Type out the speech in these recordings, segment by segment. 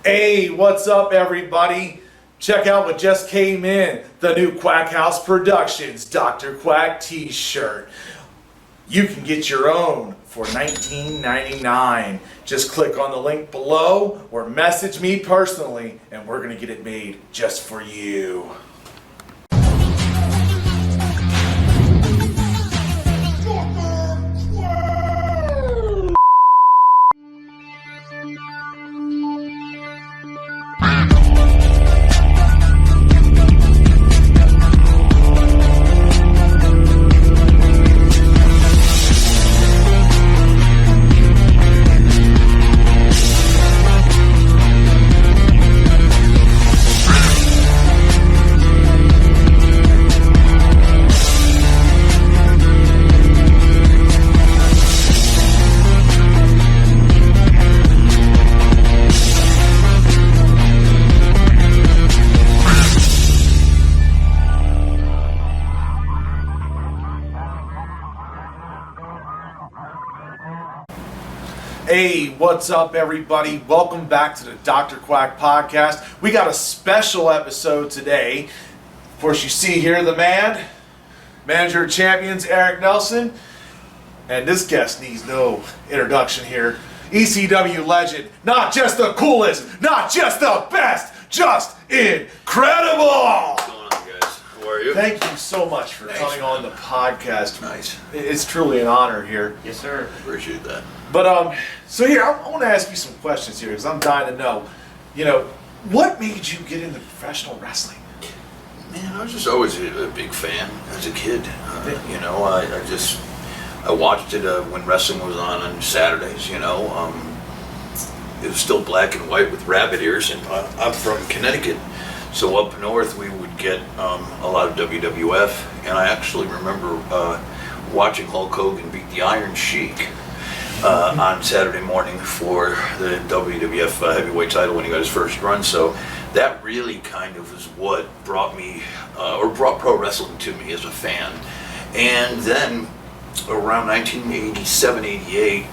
Hey, what's up, everybody? Check out what just came in. The new Quack House Productions Doctor Quack t-shirt. You can get your own for $19.99. Just click on the link below or message me personally and we're going to get it made just for you. Hey, what's up, everybody? Welcome back to the Doctor Quack podcast. We got a special episode today. Of course, you see here the man, manager of champions, Eric Nelson. And this guest needs no introduction here. ECW legend, not just the coolest, not just the best, just incredible! What's going on, guys? How are you? Thank you so much for coming on the podcast. Nice. It's truly an honor here. Yes, sir. Appreciate that. But so here I want to ask you some questions here because I'm dying to know. You know, what made you get into professional wrestling? Man, I was just always a big fan as a kid. I watched it when wrestling was on Saturdays. It was still black and white with rabbit ears, and I'm from Connecticut, so up north we would get a lot of WWF, and I actually remember watching Hulk Hogan beat the Iron Sheik. On Saturday morning for the WWF heavyweight title when he got his first run. So that really kind of was what brought me, or brought pro wrestling to me as a fan. And then around 1987, 88,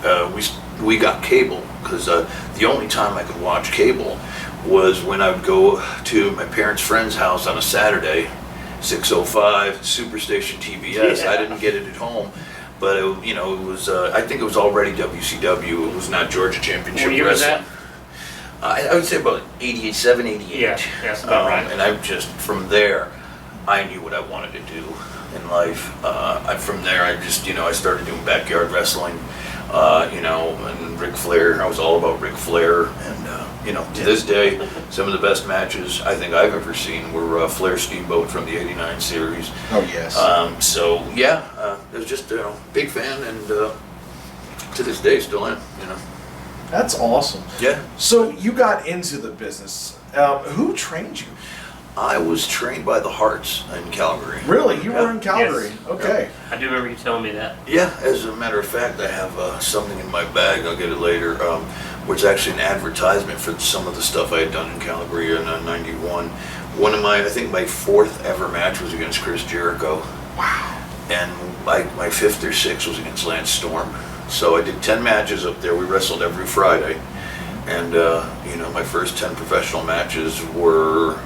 we got cable, because the only time I could watch cable was when I would go to my parents' friend's house on a Saturday, 605, Superstation TBS. Yeah. I didn't get it at home. But it was. I think it was already WCW. It was not Georgia Championship What year was Wrestling. that? I would say about 87, 88. Yeah, that's about right. And I just, from there, I knew what I wanted to do in life. From there, I started doing backyard wrestling. And Ric Flair. I was all about Ric Flair, and to this day, some of the best matches I think I've ever seen were Flair Steamboat from the '89 series. Oh yes. It was just big fan, and to this day still am. That's awesome. Yeah. So you got into the business. Who trained you? I was trained by the Hearts in Calgary. Really? You were in Yes. Calgary? Okay. I do remember you telling me that. Yeah, as a matter of fact, I have something in my bag, I'll get it later, which is actually an advertisement for some of the stuff I had done in Calgary in '91. I think my fourth ever match was against Chris Jericho. Wow. And my fifth or sixth was against Lance Storm. So I did 10 matches up there. We wrestled every Friday. And, my first 10 professional matches were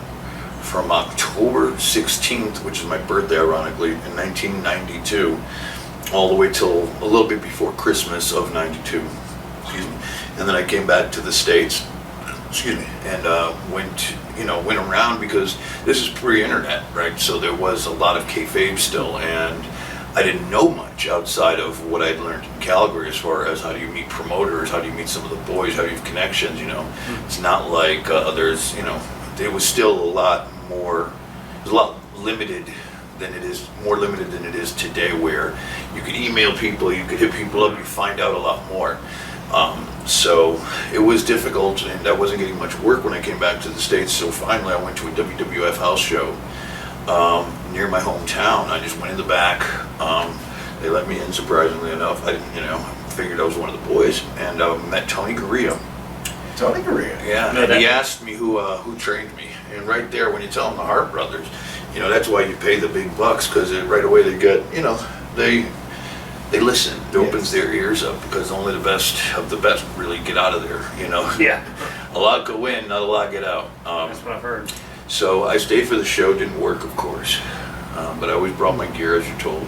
from October 16th, which is my birthday, ironically, in 1992, all the way till a little bit before Christmas of '92. Excuse me. And then I came back to the States. Excuse me. And went around, because this is pre-internet, right? So there was a lot of kayfabe still, and I didn't know much outside of what I'd learned in Calgary as far as how do you meet promoters, how do you meet some of the boys, how do you have connections, It's not like others, It was still a lot limited than it is, more limited than it is today, where you could email people, you could hit people up, you find out a lot more. So it was difficult, and I wasn't getting much work when I came back to the States, so finally I went to a WWF house show near my hometown. I just went in the back. They let me in, surprisingly enough. I didn't, figured I was one of the boys, and met Tony Gurria. Tony Gurria? Yeah, and he asked me who trained me, and right there, when you tell him the Hart brothers, that's why you pay the big bucks, because right away they get, they listen. It opens their ears up because only the best of the best really get out of there, you know. Yeah. A lot go in, not a lot get out. That's what I've heard. So I stayed for the show, didn't work, of course, but I always brought my gear, as you're told.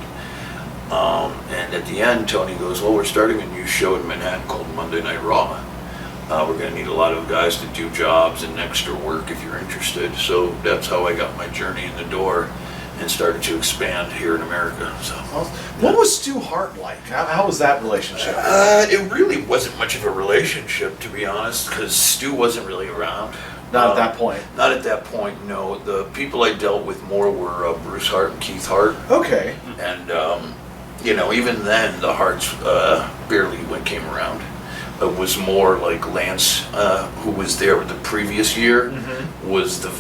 And at the end, Tony goes, well, we're starting a new show in Manhattan called Monday Night Raw. We're going to need a lot of guys to do jobs and extra work if you're interested. So that's how I got my journey in the door and started to expand here in America. So, what was Stu Hart like? How was that relationship? It really wasn't much of a relationship, to be honest, because Stu wasn't really around. Not at that point. Not at that point, no. The people I dealt with more were Bruce Hart and Keith Hart. Okay. And, you know, even then, the Harts barely came around. It was more like Lance, who was there the previous year, was the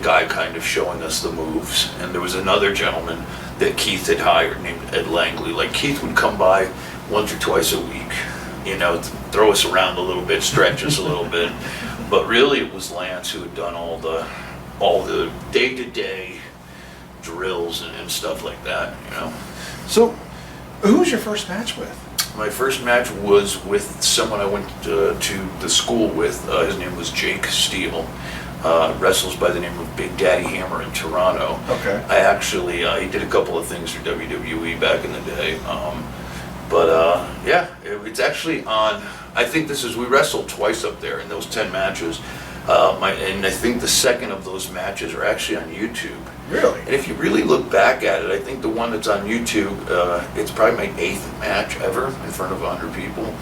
guy kind of showing us the moves. And there was another gentleman that Keith had hired named Ed Langley. Like, Keith would come by once or twice a week, you know, to throw us around a little bit, stretch us a little bit. But really it was Lance who had done all the day-to-day drills and stuff like that, you know. So, who was your first match with? My first match was with someone I went to the school with. His name was Jake Steele. Wrestles by the name of Big Daddy Hammer in Toronto. Okay. I actually, he did a couple of things for WWE back in the day. Yeah, it's actually on, I think we wrestled twice up there in those 10 matches. And I think the second of those matches are actually on YouTube. Really? And if you really look back at it, I think the one that's on YouTube, it's probably my 8th match ever in front of 100 people.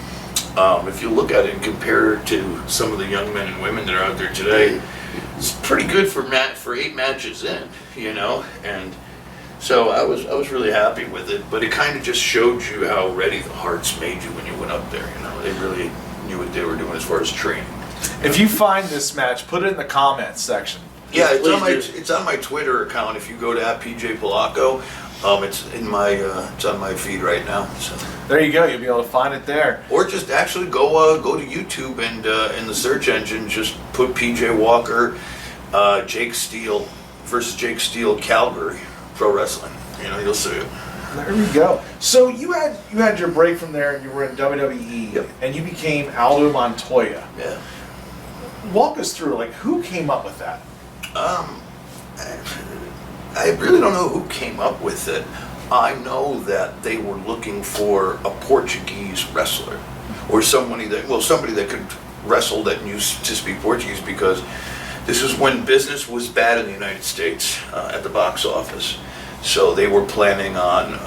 If you look at it and compare it to some of the young men and women that are out there today, it's pretty good for 8 matches in, you know. And so I was really happy with it, but it kind of just showed you how ready the Hearts made you when you went up there. You know, they really knew what they were doing as far as training. If you find this match, put it in the comments section. Yeah, Please it's on my Twitter account. If you go to @PJ it's on my feed right now. So. There you go. You'll be able to find it there. Or just actually go to YouTube and in the search engine just put PJ Walker, Jake Steele versus Jake Steele, Calgary Pro Wrestling. You know, you'll see it. There we go. So you had your break from there, and you were in WWE, Yep. and you became Aldo Montoya. Yeah. Walk us through, like, who came up with that? I really don't know who came up with it. I know that they were looking for a Portuguese wrestler, or somebody that could wrestle that used to speak Portuguese, because this is when business was bad in the United States at the box office. So they were planning on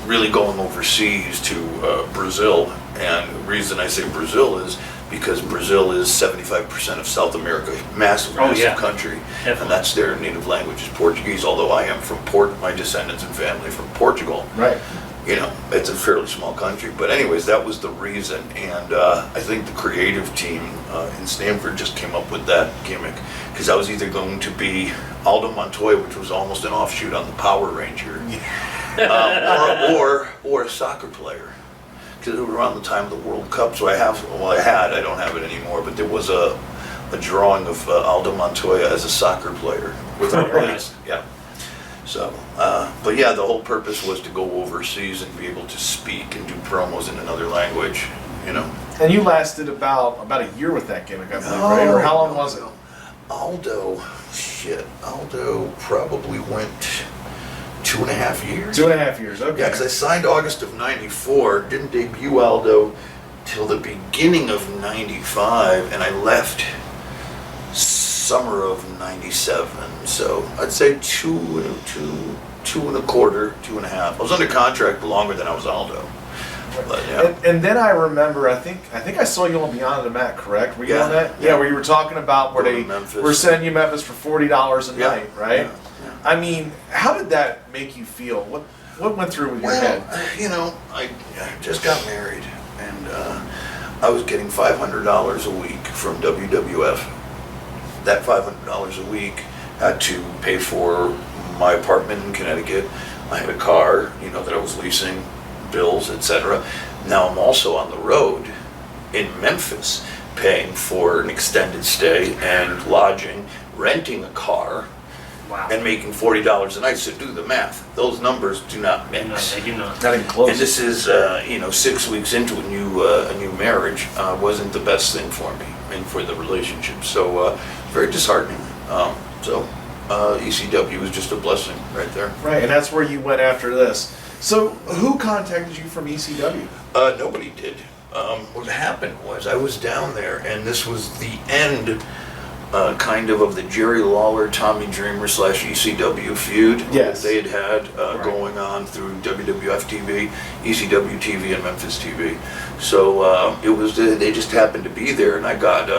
really going overseas to Brazil. And the reason I say Brazil is because Brazil is 75% of South America, massive country. Definitely. And that's their native language is Portuguese, although I am from my descendants and family from Portugal. Right. You know, it's a fairly small country. But anyways, that was the reason. And I think the creative team in Stanford just came up with that gimmick. Because I was either going to be Aldo Montoya, which was almost an offshoot on the Power Ranger, or a soccer player. Because it was around the time of the World Cup, so I don't have it anymore, but there was a drawing of Aldo Montoya as a soccer player with our Nice. Yeah. So, but yeah, the whole purpose was to go overseas and be able to speak and do promos in another language, you know. And you lasted about a year with that gimmick, I believe, right? Or how long was it? Aldo probably went 2.5 years. 2.5 years, okay. Yeah, because I signed August of '94, didn't debut Aldo till the beginning of '95, and I left summer of '97. So I'd say 2.25, 2.5. I was under contract longer than I was Aldo. But, yeah. And then I remember, I think I saw you on Beyond the Mat, correct? Were you on that? Yeah, where you were talking about where they were sending you Memphis for $40 a night, right? Yeah. I mean, how did that make you feel? What went through with your head? You know, I just got married, and I was getting $500 a week from WWF. That $500 a week had to pay for my apartment in Connecticut. I had a car, you know, that I was leasing, bills, etc. Now I'm also on the road in Memphis, paying for an extended stay and lodging, renting a car, Wow. and making $40 a night. So do the math. Those numbers do not No, mix. they do not. Not even close. And this is, 6 weeks into a new marriage. Wasn't the best thing for me and for the relationship. So very disheartening. ECW was just a blessing right there. Right, and that's where you went after this. So, who contacted you from ECW? Nobody did. What happened was I was down there, and this was the end, kind of the Jerry Lawler, Tommy Dreamer / ECW feud. Yes. They had Right. going on through WWF TV, ECW TV, and Memphis TV. So it was they just happened to be there, and I got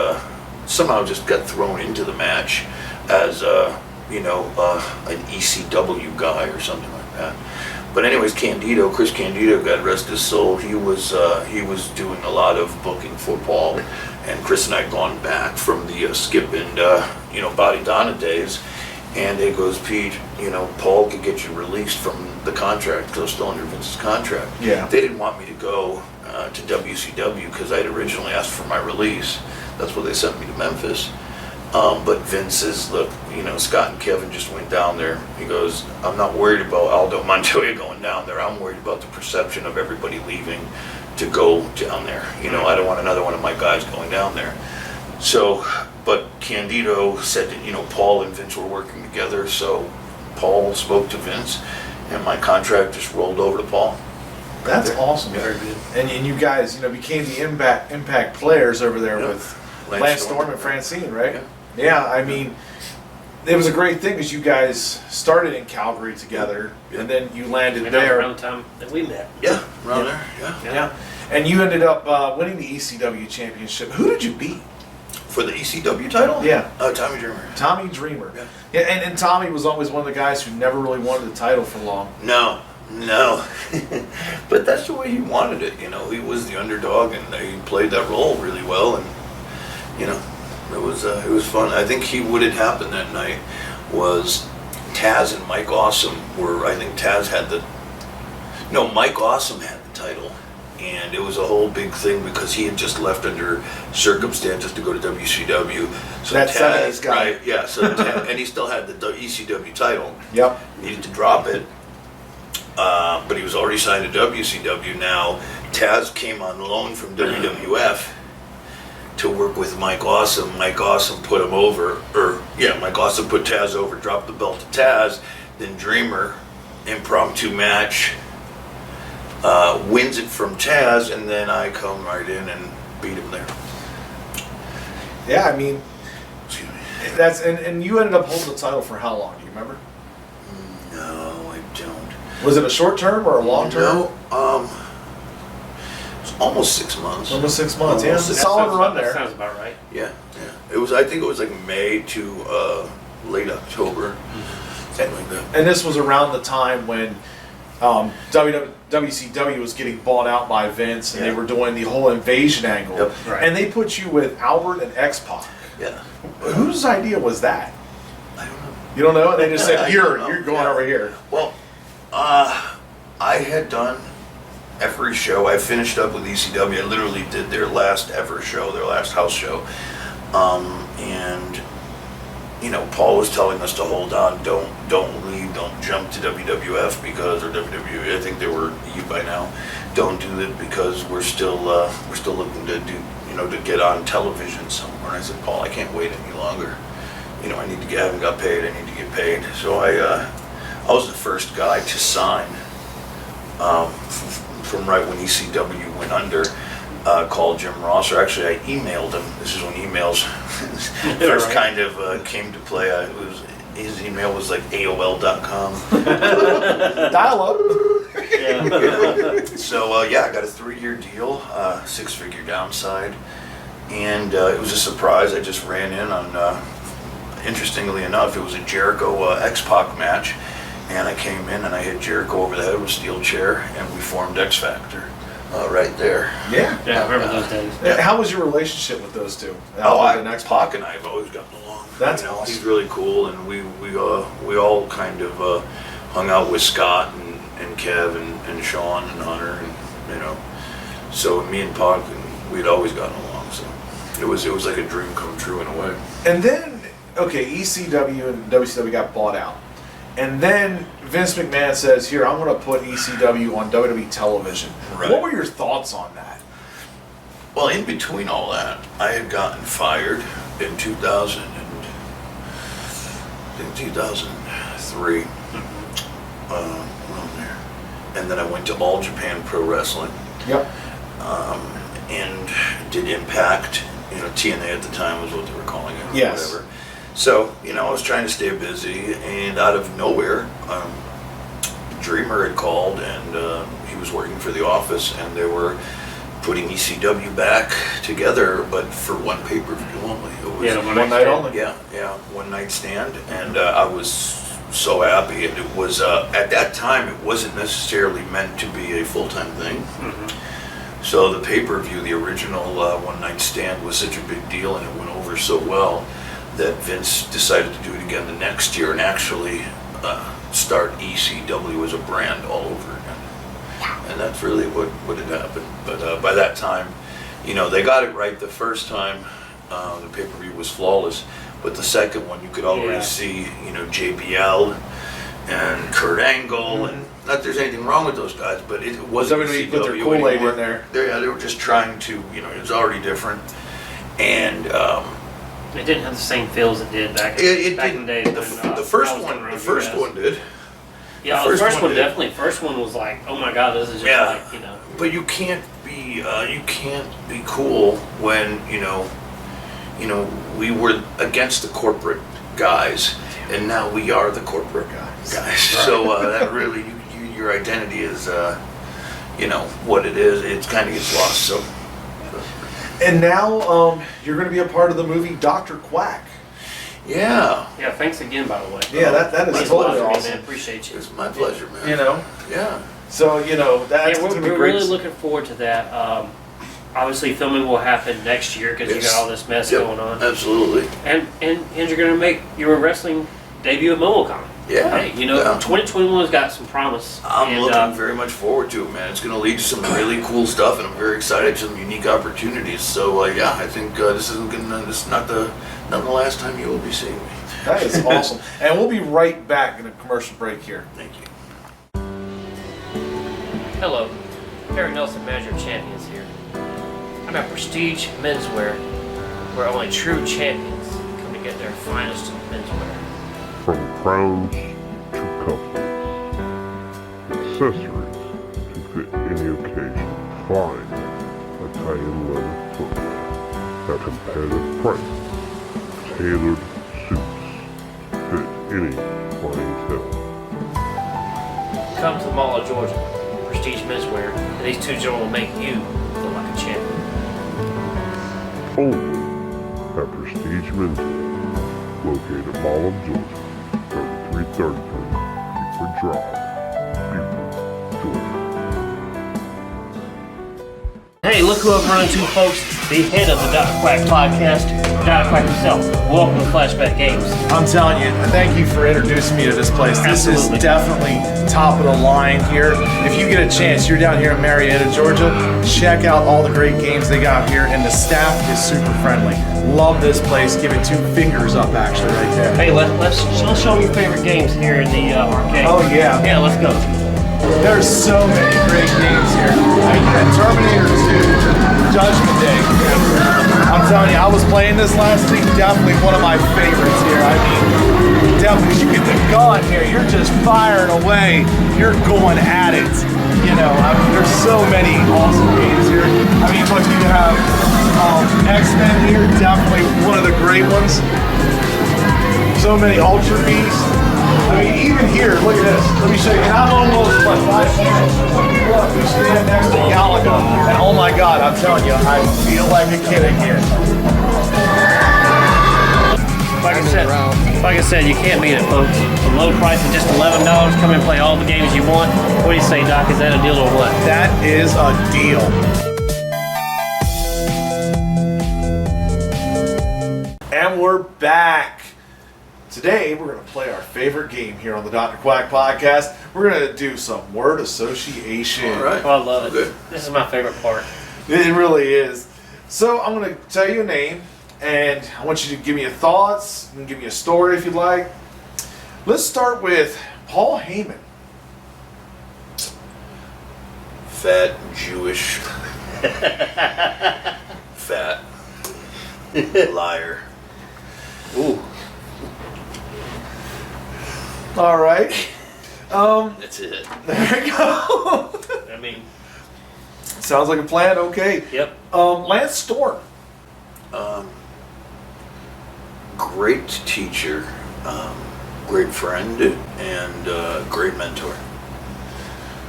somehow just got thrown into the match as an ECW guy or something like that. But anyways, Chris Candido, God rest his soul, he was doing a lot of booking for Paul, and Chris and I had gone back from the Skip and Body Donna days, and he goes, Pete, Paul could get you released from the contract because I was still under Vince's contract. Yeah. They didn't want me to go to WCW because I'd originally asked for my release. That's why they sent me to Memphis. But Vince says, look, Scott and Kevin just went down there. He goes, I'm not worried about Aldo Montoya going down there. I'm worried about the perception of everybody leaving to go down there. I don't want another one of my guys going down there. So, but Candido said that, Paul and Vince were working together. So Paul spoke to Vince, and my contract just rolled over to Paul. That's awesome. Very good. And you guys, became the impact players over there Yeah. with Lance Storm and Francine, right? Yeah. I mean, it was a great thing because you guys started in Calgary together, and then you landed there. Around the time that we met. Yeah, around there. Yeah. Yeah, and you ended up winning the ECW championship. Who did you beat? For the ECW title? Yeah. Tommy Dreamer. Tommy Dreamer. Yeah. Yeah, and Tommy was always one of the guys who never really wanted the title for long. No. But that's the way he wanted it. He was the underdog, and he played that role really well, and it was fun. I think what had happened that night was Taz and Mike Awesome were. I think Mike Awesome had the title, and it was a whole big thing because he had just left under circumstances to go to WCW. So That Taz, 70s guy. right? Yeah. So and he still had the ECW title. Yep. Needed to drop it, but he was already signed to WCW. Now Taz came on loan from WWF to work with Mike Awesome. Mike Awesome put him over, Mike Awesome put Taz over, dropped the belt to Taz. Then Dreamer, impromptu match, wins it from Taz, and then I come right in and beat him there. Yeah, I mean, Excuse me. that's and you ended up holding the title for how long? Do you remember? No, I don't. Was it a short term or a long term? No, it's almost 6 months. Almost 6 months. Yeah, Almost it's a six solid sounds run about, there. That sounds about right. Yeah. It was. I think it was like May to late October, something like that. And this was around the time when WCW was getting bought out by Vince, and they Yeah. were doing the whole invasion angle. Yep. Right. And they put you with Albert and X-Pac. Yeah. Whose idea was that? I don't know. You don't know? And they just said, I "Here, don't know. you're going Yeah. over here." Well, I had done every show. I finished up with ECW. I literally did their last ever show, their last house show, and Paul was telling us to hold on, don't leave, don't jump to WWF because, or WWE. I think they were E by now. Don't do it because we're still looking to do, to get on television somewhere. And I said, Paul, I can't wait any longer. I need to get, I haven't got paid. I need to get paid. So I was the first guy to sign from right when ECW went under. Called Jim Ross, or actually I emailed him. This is when emails first Right. kind of came to play. His email was like AOL.com. Dial up. Yeah. So I got a 3-year deal, 6-figure downside, and it was a surprise. I just ran in on, interestingly enough, it was a Jericho X-Pac match, and I came in and I hit Jericho over the head with a steel chair, and we formed X Factor right there. Yeah. Yeah, I remember those days. Yeah. How was your relationship with those two? Pac and I have always gotten along. That's awesome. He's really cool, and we all kind of hung out with Scott and Kev and Sean and Hunter, and so me and Pac, and we'd always gotten along. So it was like a dream come true in a way. And then okay, ECW and WCW got bought out. And then Vince McMahon says, here, I'm going to put ECW on WWE television. Right. What were your thoughts on that? Well, in between all that, I had gotten fired in 2003. Around there. And then I went to All Japan Pro Wrestling. Yep. And did Impact. TNA at the time was what they were calling it. Or Yes. Whatever. So, I was trying to stay busy, and out of nowhere, Dreamer had called, and he was working for the office, and they were putting ECW back together, but for one pay-per-view only. It was One night only. Yeah, one night stand, and I was so happy. And it was at that time, it wasn't necessarily meant to be a full-time thing. Mm-hmm. So the pay-per-view, the original one night stand, was such a big deal, and it went over so well that Vince decided to do it again the next year and actually start ECW as a brand all over again. And that's really what had happened. But by that time, they got it right the first time. The pay-per-view was flawless. But the second one, you could already see, JBL and Kurt Angle, and not that there's anything wrong with those guys, but it wasn't Somebody ECW put their Kool-Aid anymore. in there. They were just trying to, it was already different. And It didn't have the same feel as it did back in the day. The first one did. Yeah, the first one definitely. First one was like, oh my god, this is just like. But you can't be cool when we were against the corporate guys, and now we are the corporate guys. Right. So that really, your identity is, what it is. It kind of gets lost. So. And now you're going to be a part of the movie Doctor Quack. Yeah. Yeah, thanks again, by the way. Yeah, that is Thanks totally a lot, awesome. man. Appreciate you. It's my pleasure, man. Yeah. So, that's Yeah, going to be we're great. really looking forward to that. Obviously, filming will happen next year because you got all this mess going on. Absolutely. And you're going to make your wrestling debut at MomoCon. Yeah. Hey, 2021's got some promise. I'm looking very much forward to it, man. It's going to lead to some really cool stuff, and I'm very excited to some unique opportunities. So, I think this is not the last time you will be seeing me. That is awesome. And we'll be right back in a commercial break here. Thank you. Hello, Harry Nelson, manager of Champions here. I'm at Prestige Menswear, where only true champions come to get their finest menswear. From crowns to cufflinks, accessories to fit any occasion, fine Italian leather footwear at competitive prices, tailored suits fit any clientele. Come to the Mall of Georgia, Prestige Menswear, and these two gentlemen will make you look like a champion. Only at Prestige Menswear, located at Mall of Georgia, 3333 Buford Drive, Buford, Georgia. Hey, look who I've run into, folks. The head of the Doctor Quack podcast, Doctor Quack himself. Welcome to Flashback Games. I'm telling you, thank you for introducing me to this place. This Absolutely. is definitely top of the line here. If you get a chance, you're down here in Marietta, Georgia, check out all the great games they got here, and the staff is super friendly. Love this place. Give it 2 fingers up, actually, right there. Hey, let's show me your favorite games here in the arcade. Oh, yeah. Yeah, let's go. There's so many great games here. I mean, you got Terminator 2, Judgment Day. I'm telling you, I was playing this last week. Definitely one of my favorites here. I mean, definitely, you get the gun here. You're just firing away. You're going at it. There's so many awesome games here. I mean, look, you have X-Men here. Definitely one of the great ones. So many Ultra Beasts. I mean, even here, look at this. Let me show you. And I'm almost like 5 minutes. Look, we stand next to Galaga. And oh my God, I'm telling you, I feel like a kid in here. Like I said, you can't beat it, folks. The low price of just $11. Come and play all the games you want. What do you say, Doc? Is that a deal or what? That is a deal. And we're back. Today, we're going to play our favorite game here on the Dr. Quack podcast. We're going to do some word association. All right. Oh, I love it. Good. This is my favorite part. It really is. So, I'm going to tell you a name, and I want you to give me your thoughts and give me a story if you'd like. Let's start with Paul Heyman. Fat, Jewish, fat, liar. Ooh. All right. That's it. There you go. I mean, Sounds like a plan. Okay. yep. Lance Storm. Great teacher, great friend, and great mentor.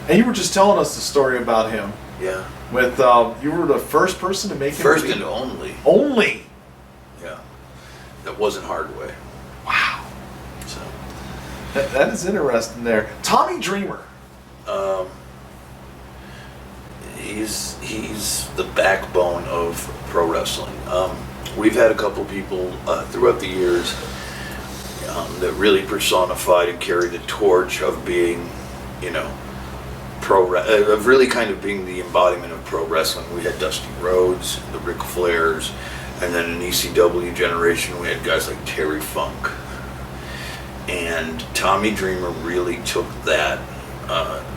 And you were just telling us the story about him. Yeah. With you were the first person to make him First lead. and only. Only. Yeah. That wasn't hard way. Wow. So. That is interesting there. Tommy Dreamer. He's the backbone of pro wrestling. We've had a couple people throughout the years that really personified and carried the torch of being, of really kind of being the embodiment of pro wrestling. We had Dusty Rhodes, the Ric Flairs, and then in ECW generation we had guys like Terry Funk. And Tommy Dreamer really took that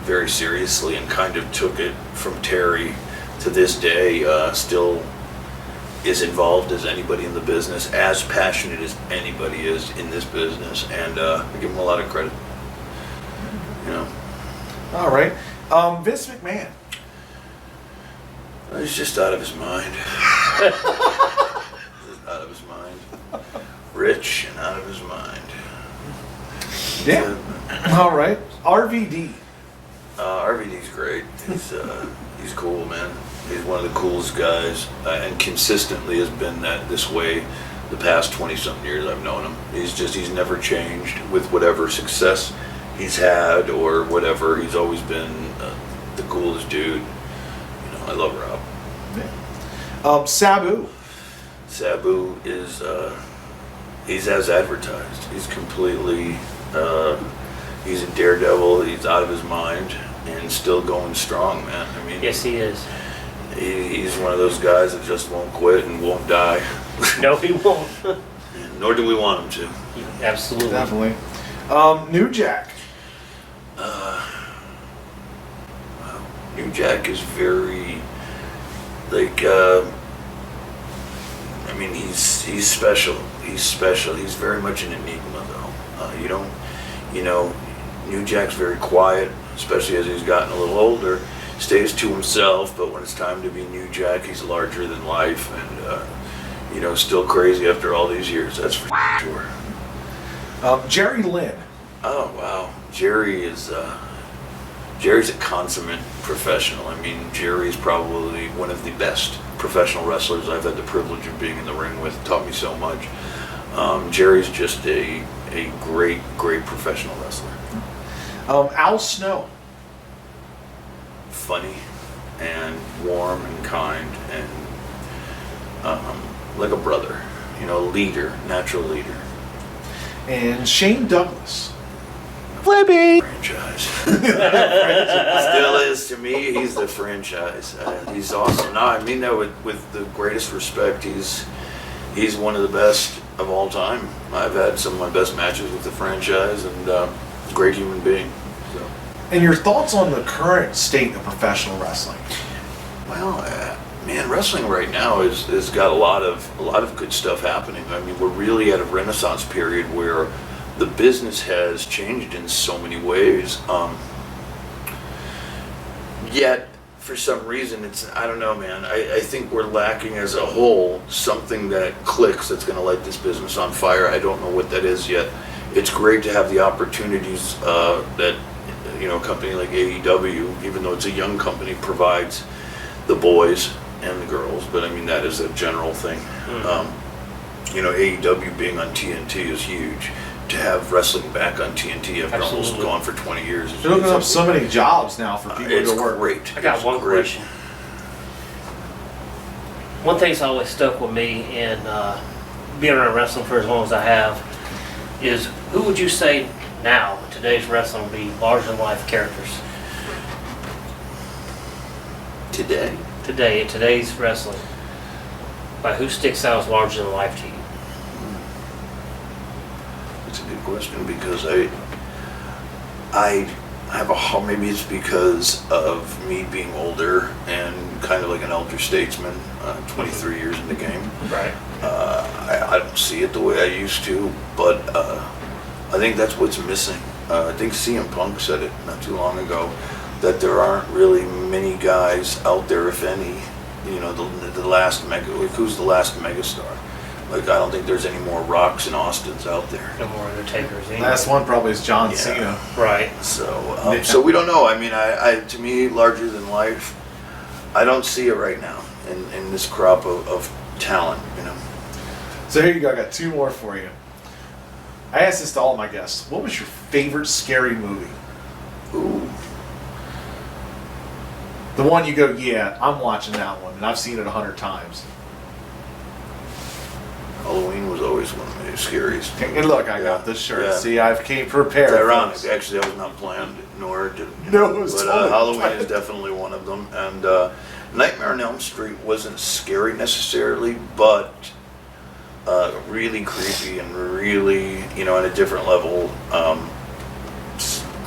very seriously and kind of took it from Terry to this day, still is involved as anybody in the business, as passionate as anybody is in this business, and I give him a lot of credit. All right. Vince McMahon. He's just out of his mind. Just out of his mind. Rich and out of his mind. Yeah. All right. RVD. RVD's great. He's cool, man. He's one of the coolest guys, and consistently has been this way the past 20-something years I've known him. He's never changed with whatever success he's had or whatever. He's always been the coolest dude. I love Rob. Yeah. Sabu. Sabu is he's as advertised. He's completely he's a daredevil. He's out of his mind and still going strong, man. I mean, Yes, he is. he's one of those guys that just won't quit and won't die. No, he won't. Nor do we want him to. Absolutely. Definitely. New Jack. New Jack is very he's special. He's special. He's very much an enigma, though. New Jack's very quiet, especially as he's gotten a little older. Stays to himself, but when it's time to be New Jack, he's larger than life, and still crazy after all these years. That's for sure. Jerry Lynn. Oh wow, Jerry's a consummate professional. I mean, Jerry's probably one of the best professional wrestlers I've had the privilege of being in the ring with. Taught me so much. Jerry's just a great professional wrestler. Al Snow. Funny and warm and kind and like a brother, leader, natural leader. And Shane Douglas. Flippy. Franchise. Still is to me. He's the franchise. He's awesome. No, I mean that with the greatest respect. He's one of the best of all time. I've had some of my best matches with the franchise, and great human being. So. And your thoughts on the current state of professional wrestling? Well, man, wrestling right now has got a lot of good stuff happening. I mean, we're really at a renaissance period where the business has changed in so many ways. Yet, for some reason, I don't know, man. I think we're lacking as a whole something that clicks that's going to light this business on fire. I don't know what that is yet. It's great to have the opportunities that a company like AEW, even though it's a young company, provides the boys and the girls. But I mean, that is a general thing. AEW being on TNT is huge. To have wrestling back on TNT after almost Absolutely. gone for 20 years. They're opening up so many jobs now for people It's to work. great. I got It's one great. question. One thing's always stuck with me in being around wrestling for as long as I have is who would you say now in today's wrestling would be larger than life characters? Today. Today, in today's wrestling. Quack, who sticks out as larger than life to you? It's a good question because I have maybe it's because of me being older and kind of like an elder statesman, 23 years in the game. Right. I don't see it the way I used to, but I think that's what's missing. I think CM Punk said it not too long ago, that there aren't really many guys out there, if any, you know, the last mega, like who's the last megastar? Like, I don't think there's any more Rocks and Austins out there. No more Undertakers. Anyway. Last one probably is John Yeah. Cena. Right. So, so we don't know. I mean, to me, larger than life, I don't see it right now in this crop of talent, you know. So here you go. I got 2 more for you. I asked this to all my guests. What was your favorite scary movie? Ooh. The one you go, yeah, I'm watching that one, and I've seen it 100 times. Halloween was always one of the scariest. And look, I Yeah. got this shirt. Yeah. See, I've came prepared. It's ironic. folks. Actually, that was not planned, nor did No, it was but totally Halloween planned. is definitely one of them. And Nightmare on Elm Street wasn't scary necessarily, but really creepy and really, you know, on a different level.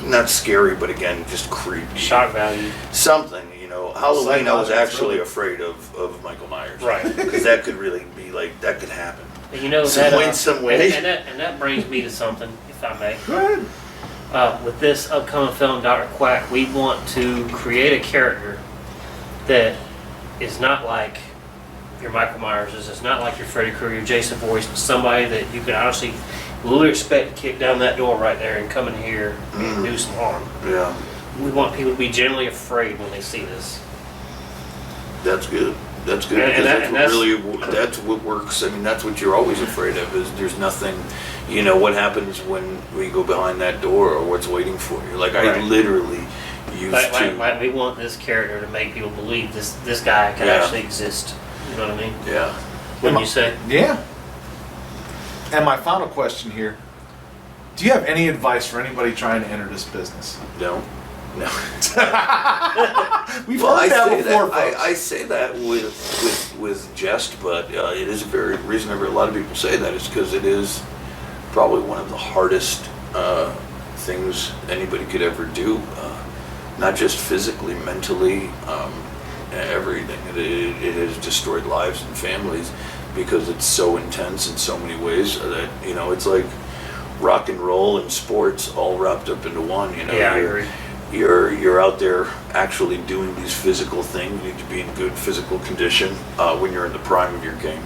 Not scary, but again, just creepy. Shock value. Something, you know. Halloween, I was Psychological actually thriller. afraid of Michael Myers. Right. Because that could really be like, that could happen. And you know Some that, way, some way. and that brings me to something, if I may. Go ahead. With this upcoming film, Doctor Quack, we want to create a character that is not like your Michael Myers, it's not like your Freddy Krueger, your Jason Voorhees, but somebody that you can honestly literally expect to kick down that door right there and come in here and do some harm. Yeah. We want people to be generally afraid when they see this. That's good. That's good. And Because that's what works. I mean, that's what you're always afraid of. Is there's nothing, you know, what happens when we go behind that door or what's waiting for you. Like I Right. literally used to. Like we want this character to make people believe this guy can Yeah. actually exist. You know what I mean? Yeah. Wouldn't you say? Yeah. And my final question here. Do you have any advice for anybody trying to enter this business? No. No. We've Well, heard that before, folks. I say that with jest, but it is a very reason. A lot of people say that is because it is probably one of the hardest things anybody could ever do. Not just physically, mentally, everything. It has destroyed lives and families because it's so intense in so many ways that, you know, it's like rock and roll and sports all wrapped up into one. You know, Yeah, I agree. You're out there actually doing these physical things. You need to be in good physical condition when you're in the prime of your game.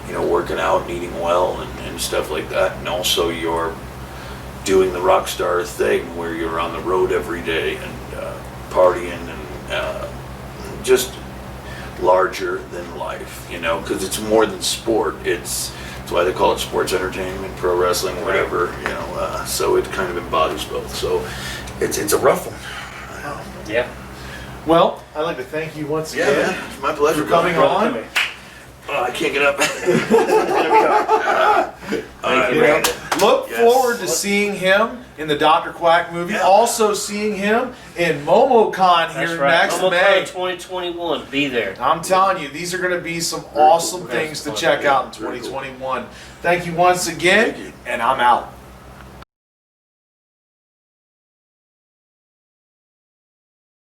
You know, working out and eating well and stuff like that. And also you're doing the rock star thing where you're on the road every day and partying and just larger than life, you know, because it's more than sport. That's why they call it sports entertainment, pro wrestling, whatever, you know, so it kind of embodies both. So it's a rough one. Yeah. Well, I'd like to thank you once again It's my pleasure. for coming brother. on. Oh, I can't get up. Thank you, You know, Brandon. look Yes. forward to seeing him in the Dr. Quack movie. Yeah. Also seeing him in MomoCon That's here right. next Almost May. 2021. Be there. I'm telling you, these are going to be some awesome cool. things to Very check cool. out in Very cool. 2021. Thank you once again, Thank you. and I'm out.